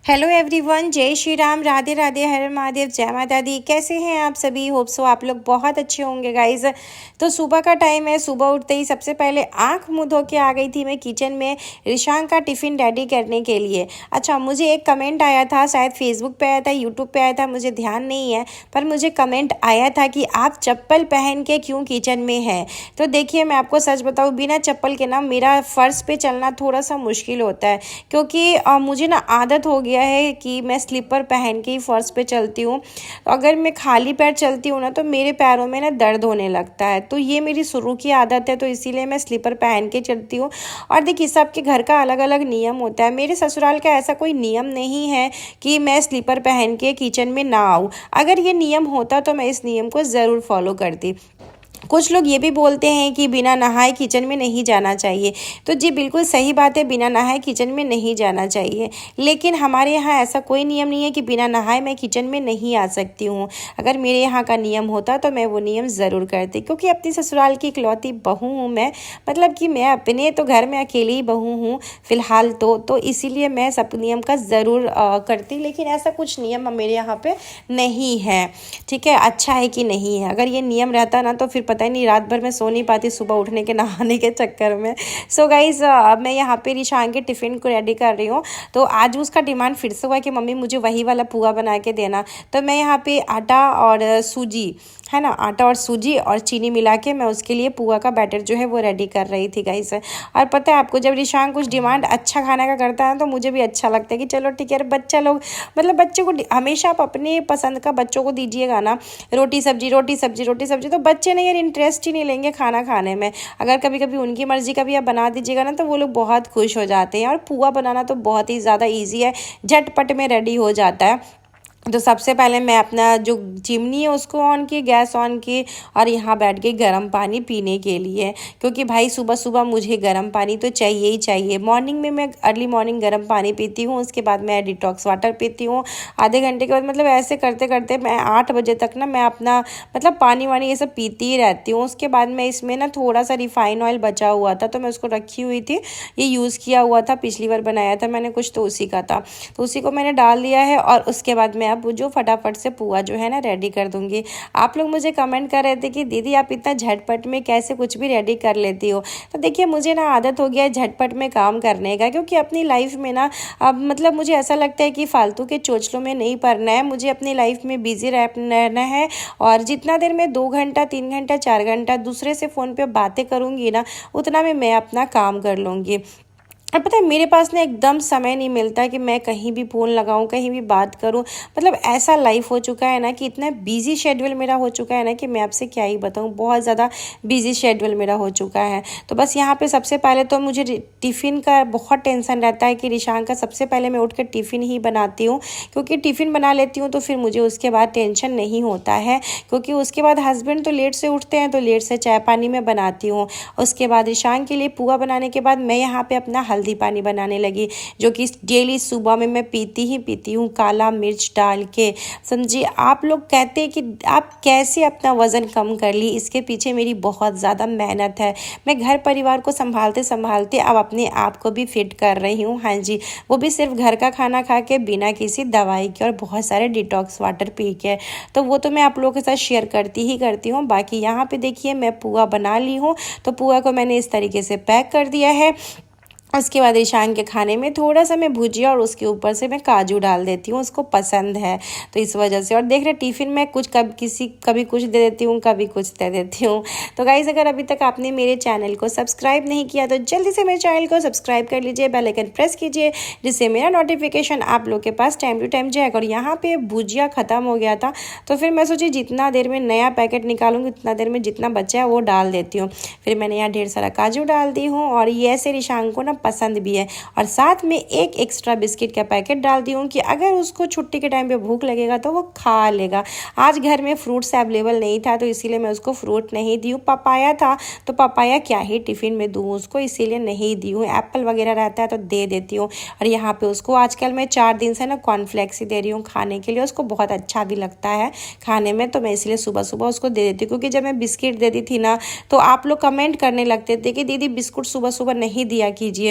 Hello everyone, जय श्री राम, राधे राधे, हर महादेव, जय माता दी। कैसे हैं आप सभी? होप सो आप लोग बहुत अच्छे होंगे गाइज। तो सुबह का टाइम है। सुबह उठते ही सबसे पहले आंख मुंह धो के आ गई थी मैं किचन में रिशांक का टिफ़िन रेडी करने के लिए। अच्छा, मुझे एक कमेंट आया था, शायद फेसबुक पे आया था, यूट्यूब पे आया था, मुझे ध्यान नहीं है, पर मुझे कमेंट आया था कि आप चप्पल पहन के क्यों किचन में हैं। तो देखिए, मैं आपको सच बताऊँ, बिना चप्पल के ना मेरा फर्श पे चलना थोड़ा सा मुश्किल होता है, क्योंकि मुझे ना आदत हो गया है कि मैं स्लीपर पहन के ही फर्श पे चलती हूँ। अगर मैं खाली पैर चलती हूँ ना तो मेरे पैरों में ना दर्द होने लगता है। तो ये मेरी शुरू की आदत है, तो इसीलिए मैं स्लीपर पहन के चलती हूँ। और देखिए, सबके घर का अलग अलग नियम होता है। मेरे ससुराल का ऐसा कोई नियम नहीं है कि मैं स्लीपर पहन के किचन में ना आऊँ। अगर ये नियम होता तो मैं इस नियम को ज़रूर फॉलो करती। कुछ लोग ये भी बोलते हैं कि बिना नहाए किचन में नहीं जाना चाहिए। तो जी बिल्कुल सही बात है, बिना नहाए किचन में नहीं जाना चाहिए। लेकिन हमारे यहाँ ऐसा कोई नियम नहीं है कि बिना नहाए मैं किचन में नहीं आ सकती हूँ। अगर मेरे यहाँ का नियम होता तो मैं वो नियम ज़रूर करती, क्योंकि अपनी ससुराल की इकलौती बहू हूँ मैं। मतलब कि मैं अपने तो घर में अकेली ही बहू हूँ फ़िलहाल तो इसीलिए मैं सब नियम का ज़रूर करती। लेकिन ऐसा कुछ नियम मेरे यहाँ पे नहीं है। ठीक है, अच्छा है कि नहीं है। अगर ये नियम रहता ना तो फिर पता ही नहीं, रात भर मैं सो नहीं पाती सुबह उठने के नहाने के चक्कर में। सो गाइज, अब मैं यहाँ पे रिशांक के टिफ़िन को रेडी कर रही हूँ। तो आज उसका डिमांड फिर से हुआ कि मम्मी मुझे वही वाला पुआ बना के देना। तो मैं यहाँ पे आटा और सूजी है ना, आटा और सूजी और चीनी मिला के मैं उसके लिए पुआ का बैटर जो है वो रेडी कर रही थी गाइस। और पता है आपको, जब रिशांक कुछ डिमांड अच्छा खाने का करता है तो मुझे भी अच्छा लगता है कि चलो ठीक है, बच्चा लोग मतलब बच्चे को हमेशा आप अपने पसंद का बच्चों को दीजिएगा ना, रोटी सब्जी रोटी सब्जी रोटी सब्जी, तो बच्चे नहीं यार इंटरेस्ट ही नहीं लेंगे खाना खाने में। अगर कभी कभी उनकी मर्जी का भी आप बना दीजिएगा ना तो वो लोग बहुत खुश हो जाते हैं। और पुआ बनाना तो बहुत ही ज़्यादा ईजी है, झटपट में रेडी हो जाता है। तो सबसे पहले मैं अपना जो चिमनी है उसको ऑन की, गैस ऑन की, और यहाँ बैठ के गर्म पानी पीने के लिए, क्योंकि भाई सुबह सुबह मुझे गर्म पानी तो चाहिए ही चाहिए। मॉर्निंग में मैं अर्ली मॉर्निंग गर्म पानी पीती हूँ, उसके बाद मैं डिटॉक्स वाटर पीती हूँ आधे घंटे के बाद। मतलब ऐसे करते करते मैं 8 बजे तक ना मैं अपना मतलब पानी वानी ये सब पीती ही रहती हूँ। उसके बाद मैं इसमें ना थोड़ा सा रिफाइन ऑयल बचा हुआ था तो मैं उसको रखी हुई थी, ये यूज़ किया हुआ था, पिछली बार बनाया था मैंने कुछ तो उसी का था, तो उसी को मैंने डाल दिया है। और उसके बाद मैं अब जो फटाफट से पुआ जो है ना रेडी कर दूंगी। आप लोग मुझे कमेंट कर रहे थे कि दीदी आप इतना झटपट में कैसे कुछ भी रेडी कर लेती हो। तो देखिए, मुझे ना आदत हो गया है झटपट में काम करने का, क्योंकि अपनी लाइफ में ना अब मतलब मुझे ऐसा लगता है कि फालतू के चोचलों में नहीं पड़ना है, मुझे अपनी लाइफ में बिजी रहना है। और जितना देर मैं 2 घंटा 3 घंटा 4 घंटा दूसरे से फ़ोन पे बातें करूँगी ना, उतना में मैं अपना काम कर लूँगी। और पता है, मेरे पास ना एकदम समय नहीं मिलता कि मैं कहीं भी फ़ोन लगाऊं, कहीं भी बात करूं। मतलब ऐसा लाइफ हो चुका है ना कि इतना बिजी शेड्यूल मेरा हो चुका है ना कि मैं आपसे क्या ही बताऊं, बहुत ज़्यादा बिजी शेड्यूल मेरा हो चुका है। तो बस यहाँ पे सबसे पहले तो मुझे टिफ़िन का बहुत टेंशन रहता है कि रिशांक का सबसे पहले मैं उठ कर टिफ़िन ही बनाती हूँ, क्योंकि टिफ़िन बना लेती हूँ तो फिर मुझे उसके बाद टेंशन नहीं होता है। क्योंकि उसके बाद हस्बैंड तो लेट से उठते हैं तो लेट से चाय पानी में बनाती हूँ। उसके बाद रिशांक के लिए पुआ बनाने के बाद मैं यहाँ पे अपना हल्दी पानी बनाने लगी, जो कि डेली सुबह में मैं पीती हूँ काला मिर्च डाल के। समझिए, आप लोग कहते हैं कि आप कैसे अपना वज़न कम कर ली, इसके पीछे मेरी बहुत ज़्यादा मेहनत है। मैं घर परिवार को संभालते संभालते अब अपने आप को भी फिट कर रही हूँ। हाँ जी, वो भी सिर्फ घर का खाना खा के, बिना किसी दवाई के, और बहुत सारे डिटॉक्स वाटर पी के। तो वो तो मैं आप लोगों के साथ शेयर करती हूँ। बाकी यहाँ पे देखिए, मैं पुआ बना ली हूँ, तो पुआ को मैंने इस तरीके से पैक कर दिया है। उसके बाद ईशान के खाने में थोड़ा सा मैं भुजिया और उसके ऊपर से मैं काजू डाल देती हूँ, उसको पसंद है तो इस वजह से। और देख रहे टिफ़िन में कुछ कभी कुछ दे देती हूँ, कभी कुछ दे देती हूँ। तो गाइस, अगर अभी तक आपने मेरे चैनल को सब्सक्राइब नहीं किया तो जल्दी से मेरे चैनल को सब्सक्राइब कर लीजिए, बेल आइकन प्रेस कीजिए, जिससे मेरा नोटिफिकेशन आप लोग के पास टाइम टू टाइम जाएगा। और यहाँ पे भुजिया ख़त्म हो गया था तो फिर मैं सोची जितना देर में नया पैकेट निकालूंगी उतना देर में जितना बचा है वो डाल देती हूँ। फिर मैंने यहाँ ढेर सारा काजू डाल दी हूँ, और ये ऐसे रिशांक को ना पसंद भी है। और साथ में एक एक्स्ट्रा बिस्किट का पैकेट डाल दी हूँ कि अगर उसको छुट्टी के टाइम पे भूख लगेगा तो वो खा लेगा। आज घर में फ्रूट्स अवेलेबल नहीं था तो इसीलिए मैं उसको फ्रूट नहीं दी हूँ। पपाया था तो पपाया क्या ही टिफ़िन में दूँ उसको, इसीलिए नहीं दी हूँ। एप्पल वगैरह रहता है तो दे देती हूँ। और यहाँ पे उसको आजकल मैं 4 दिन से ना कॉर्नफ्लेक्स ही दे रही हूँ खाने के लिए, उसको बहुत अच्छा भी लगता है खाने में, तो मैं इसलिए सुबह सुबह उसको दे देती हूँ। क्योंकि जब मैं बिस्किट देती थी ना तो आप लोग कमेंट करने लगते थे कि दीदी बिस्कुट सुबह सुबह नहीं दिया कीजिए।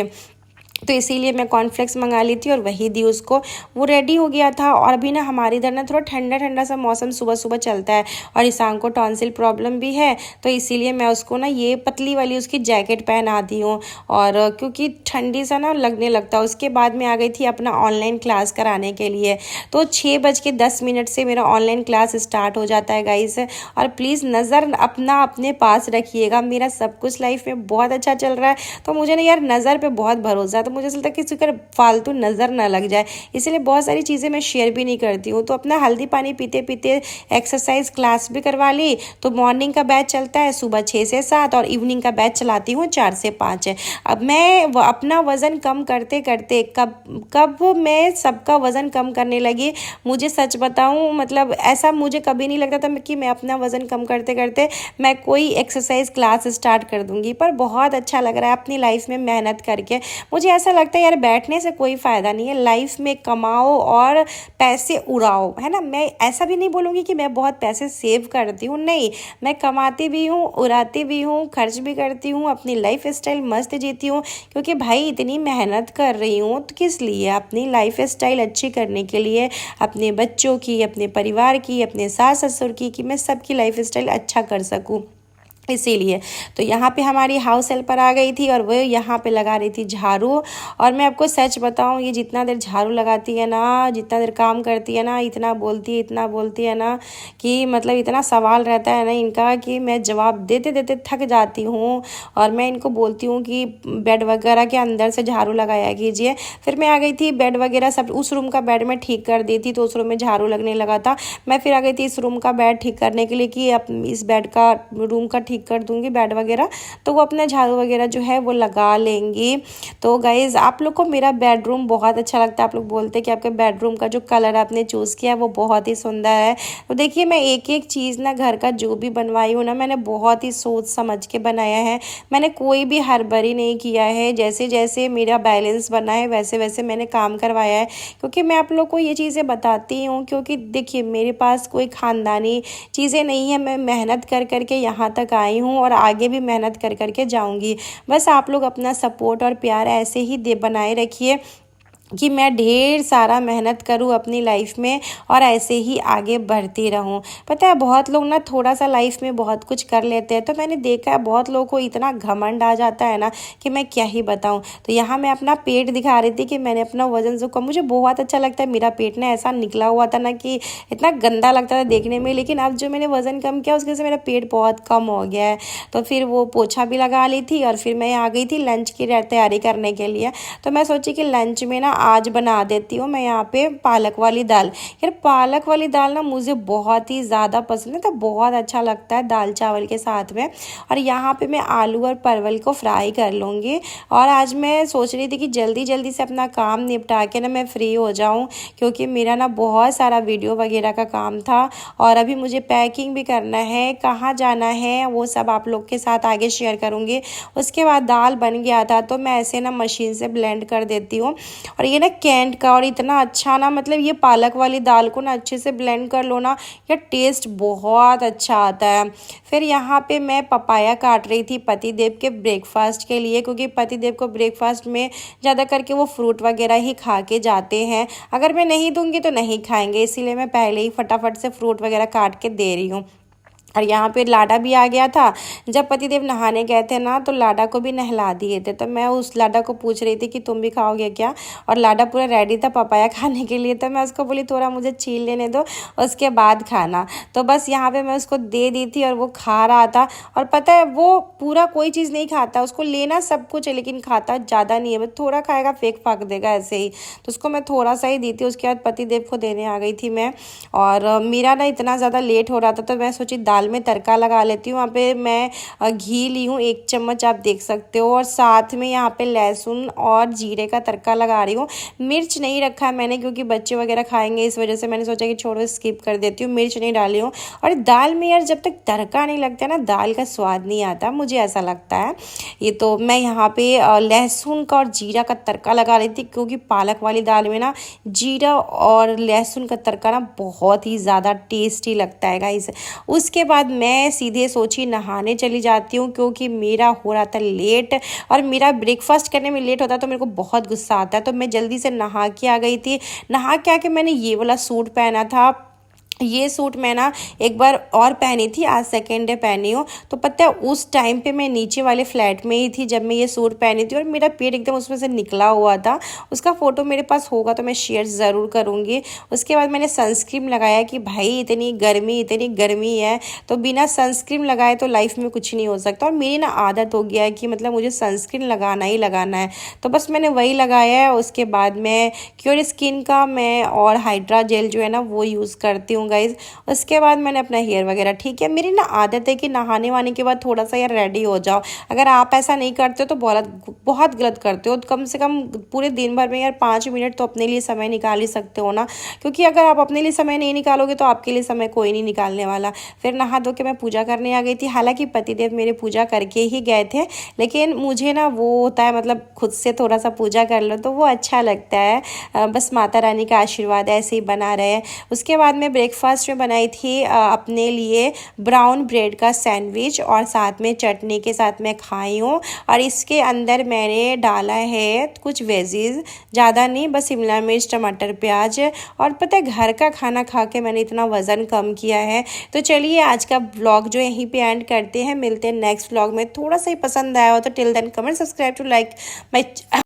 तो इसीलिए मैं कॉर्नफ्लेक्स मंगा ली थी और वही दी उसको। वो रेडी हो गया था। और अभी ना हमारे इधर ना थोड़ा ठंडा ठंडा सा मौसम सुबह सुबह चलता है और ईशान को टॉन्सिल प्रॉब्लम भी है, तो इसीलिए मैं उसको ना ये पतली वाली उसकी जैकेट पहना दी हूँ। और क्योंकि ठंडी सा ना लगने लगता है। उसके बाद में आ गई थी अपना ऑनलाइन क्लास कराने के लिए। तो 6:10 से मेरा ऑनलाइन क्लास स्टार्ट हो जाता है गाइस। और प्लीज़ नज़र अपना अपने पास रखिएगा। मेरा सब कुछ लाइफ में बहुत अच्छा चल रहा है, तो मुझे ना यार नज़र पे बहुत भरोसा है, तो मुझे ऐसा लगता है कि किसी का फालतू नज़र ना लग जाए, इसीलिए बहुत सारी चीज़ें मैं शेयर भी नहीं करती हूँ। तो अपना हल्दी पानी पीते पीते एक्सरसाइज क्लास भी करवा ली। तो मॉर्निंग का बैच चलता है सुबह 6 से 7 और इवनिंग का बैच चलाती हूँ 4 से 5 है। अब मैं अपना वज़न कम करते करते कब कब मैं सबका वज़न कम करने लगी, मुझे सच बताऊँ मतलब ऐसा मुझे कभी नहीं लगता था कि मैं अपना वज़न कम करते करते मैं कोई एक्सरसाइज क्लास स्टार्ट कर दूँगी। पर बहुत अच्छा लग रहा है अपनी लाइफ में मेहनत करके। मुझे ऐसा लगता है यार बैठने से कोई फ़ायदा नहीं है, लाइफ में कमाओ और पैसे उड़ाओ, है ना। मैं ऐसा भी नहीं बोलूँगी कि मैं बहुत पैसे सेव करती हूँ, नहीं, मैं कमाती भी हूँ, उड़ाती भी हूँ, खर्च भी करती हूँ, अपनी लाइफ स्टाइल मस्त जीती हूँ। क्योंकि भाई इतनी मेहनत कर रही हूँ तो किस लिए, अपनी लाइफ स्टाइल अच्छी करने के लिए, अपने बच्चों की, अपने परिवार की, अपने सास ससुर की, कि मैं सबकी लाइफ स्टाइल अच्छा कर सकूँ, इसीलिए। तो यहाँ पे हमारी हाउस हेल्पर आ गई थी और वो यहाँ पे लगा रही थी झाड़ू। और मैं आपको सच बताऊँ, ये जितना देर झाड़ू लगाती है ना, जितना देर काम करती है ना, इतना बोलती है ना कि मतलब इतना सवाल रहता है ना इनका कि मैं जवाब देते देते थक जाती हूँ। और मैं इनको बोलती हूँ कि बेड वगैरह के अंदर से झाड़ू लगाया कीजिए। फिर मैं आ गई थी, बेड वगैरह सब उस रूम का बेड में ठीक कर दी थी, तो उस रूम में झाड़ू लगने लगा था। मैं फिर आ गई थी इस रूम का बेड ठीक करने के लिए कि अब इस बेड का रूम का ठीक कर दूंगी बेड वगैरह, तो वो अपना झाड़ू वगैरह जो है वो लगा लेंगी। तो गाइज आप लोग को मेरा बेडरूम बहुत अच्छा लगता है, आप लोग बोलते हैं कि आपके बेडरूम का जो कलर आपने चूज़ किया है वो बहुत ही सुंदर है। तो देखिए मैं एक एक चीज़ ना घर का जो भी बनवाई हूँ ना, मैंने बहुत ही सोच समझ के बनाया है। मैंने कोई भी हड़बड़ी नहीं किया है, जैसे जैसे मेरा बैलेंस बना है वैसे वैसे मैंने काम करवाया है। क्योंकि मैं आप लोग को ये चीज़ें बताती हूँ क्योंकि देखिए मेरे पास कोई ख़ानदानी चीज़ें नहीं है, मैं मेहनत कर करके यहाँ तक आई हूँ और आगे भी मेहनत कर करके जाऊँगी। बस आप लोग अपना सपोर्ट और प्यार ऐसे ही दे बनाए रखिए कि मैं ढेर सारा मेहनत करूँ अपनी लाइफ में और ऐसे ही आगे बढ़ती रहूँ। पता है बहुत लोग ना थोड़ा सा लाइफ में बहुत कुछ कर लेते हैं, तो मैंने देखा है बहुत लोगों को इतना घमंड आ जाता है ना कि मैं क्या ही बताऊँ। तो यहाँ मैं अपना पेट दिखा रही थी कि मैंने अपना वज़न जो कम, मुझे बहुत अच्छा लगता है मेरा पेट ना ऐसा निकला हुआ था ना कि इतना गंदा लगता था देखने में, लेकिन अब जो मैंने वज़न कम किया उसकी वजह से मेरा पेट बहुत कम हो गया है। तो फिर वो पोछा भी लगा ली थी और फिर मैं आ गई थी लंच की तैयारी करने के लिए। तो मैं सोची कि लंच में ना आज बना देती हूँ मैं यहाँ पे पालक वाली दाल। यार पालक वाली दाल ना मुझे बहुत ही ज़्यादा पसंद है, तो बहुत अच्छा लगता है दाल चावल के साथ में। और यहाँ पे मैं आलू और परवल को फ्राई कर लूँगी। और आज मैं सोच रही थी कि जल्दी जल्दी से अपना काम निपटा के ना मैं फ्री हो जाऊँ, क्योंकि मेरा ना बहुत सारा वीडियो वगैरह का काम था और अभी मुझे पैकिंग भी करना है, कहाँ जाना है वो सब आप लोग के साथ आगे शेयर करूँगी। उसके बाद दाल बन गया था तो मैं ऐसे ना मशीन से ब्लेंड कर देती हूँ। और ये ना कैंट का और इतना अच्छा ना, मतलब ये पालक वाली दाल को ना अच्छे से ब्लेंड कर लो ना, ये टेस्ट बहुत अच्छा आता है। फिर यहाँ पे मैं पपाया काट रही थी पतिदेव के ब्रेकफास्ट के लिए, क्योंकि पतिदेव को ब्रेकफास्ट में ज़्यादा करके वो फ्रूट वगैरह ही खा के जाते हैं, अगर मैं नहीं दूंगी तो नहीं खाएंगे, इसीलिए मैं पहले ही फटाफट से फ्रूट वगैरह काट के दे रही हूँ। और यहाँ पे लाडा भी आ गया था। जब पतिदेव नहाने गए थे ना तो लाडा को भी नहला दिए थे, तो मैं उस लाडा को पूछ रही थी कि तुम भी खाओगे क्या, और लाडा पूरा रेडी था पपाया खाने के लिए। तो मैं उसको बोली थोड़ा मुझे छील लेने दो उसके बाद खाना। तो बस यहाँ पे मैं उसको दे दी थी और वो खा रहा था। और पता है वो पूरा कोई चीज़ नहीं खाता, उसको लेना सब कुछ है लेकिन खाता ज़्यादा नहीं है, बस थोड़ा खाएगा फेंक फाक देगा ऐसे ही। तो उसको मैं थोड़ा सा ही दी थी, उसके बाद पतिदेव को देने आ गई थी मैं। और मेरा ना इतना ज़्यादा लेट हो रहा था तो मैं सोची दाल में तड़का लगा लेती हूँ। वहाँ पे मैं घी ली हूँ 1 चम्मच, आप देख सकते हो, और साथ में यहाँ पे लहसुन और जीरे का तड़का लगा रही हूँ। मिर्च नहीं रखा है मैंने क्योंकि बच्चे वगैरह खाएंगे, इस वजह से मैंने सोचा कि छोड़ो स्किप कर देती हूँ, मिर्च नहीं डाली हूँ। और दाल में यार जब तक तड़का नहीं लगता ना दाल का स्वाद नहीं आता, मुझे ऐसा लगता है। ये तो मैं यहाँ पे लहसुन का और जीरा का तड़का लगा रही थी, क्योंकि पालक वाली दाल में ना जीरा और लहसुन का तड़का ना बहुत ही ज़्यादा टेस्टी लगता है गाइस। उसके बाद मैं सीधे सोची नहाने चली जाती हूँ, क्योंकि मेरा हो रहा था लेट और मेरा ब्रेकफास्ट करने में लेट होता तो मेरे को बहुत गुस्सा आता है। तो मैं जल्दी से नहा के आ गई थी। नहा के आके मैंने ये वाला सूट पहना था। ये सूट मैं ना एक बार और पहनी थी, आज सेकेंड डे पहनी हूँ। तो पता है उस टाइम पे मैं नीचे वाले फ्लैट में ही थी जब मैं ये सूट पहनी थी और मेरा पेट एकदम उसमें से निकला हुआ था। उसका फ़ोटो मेरे पास होगा तो मैं शेयर ज़रूर करूँगी। उसके बाद मैंने सनस्क्रीन लगाया कि भाई इतनी गर्मी है तो बिना सनस्क्रीन लगाए तो लाइफ में कुछ नहीं हो सकता। और मेरी ना आदत हो गया है कि मतलब मुझे सनस्क्रीन लगाना ही लगाना है, तो बस मैंने वही लगाया है। उसके बाद मैं क्योर स्किन का मैं और हाइड्रा जेल जो है ना वो यूज़ करती हूँ गाइज। उसके बाद मैंने अपना हेयर वगैरह ठीक है। मेरी ना आदत है कि नहाने वाने के बाद थोड़ा सा यार रेडी हो जाओ। अगर आप ऐसा नहीं करते हो तो बहुत गलत करते हो। कम से कम पूरे दिन भर में यार 5 मिनट तो अपने लिए समय निकाल ही सकते हो ना, क्योंकि अगर आप अपने लिए समय नहीं निकालोगे तो आपके लिए समय कोई नहीं निकालने वाला। फिर नहा धो के मैं पूजा करने आ गई थी। हालांकि पतिदेव मेरे पूजा करके ही गए थे, लेकिन मुझे ना वो होता है मतलब खुद से थोड़ा सा पूजा कर लो तो वो अच्छा लगता है। बस माता रानी का आशीर्वाद ऐसे ही बना रहे। उसके बाद मैं ब्रेकफास्ट में बनाई थी अपने लिए ब्राउन ब्रेड का सैंडविच और साथ में चटनी के साथ मैं खाई हूँ। और इसके अंदर मैंने डाला है कुछ वेजीज, ज़्यादा नहीं, बस शिमला मिर्च, टमाटर, प्याज। और पता है घर का खाना खा के मैंने इतना वज़न कम किया है। तो चलिए आज का ब्लॉग जो यहीं पे एंड करते हैं, मिलते हैं नेक्स्ट ब्लॉग में। थोड़ा सा ही पसंद आया हो तो till then comment, subscribe to like my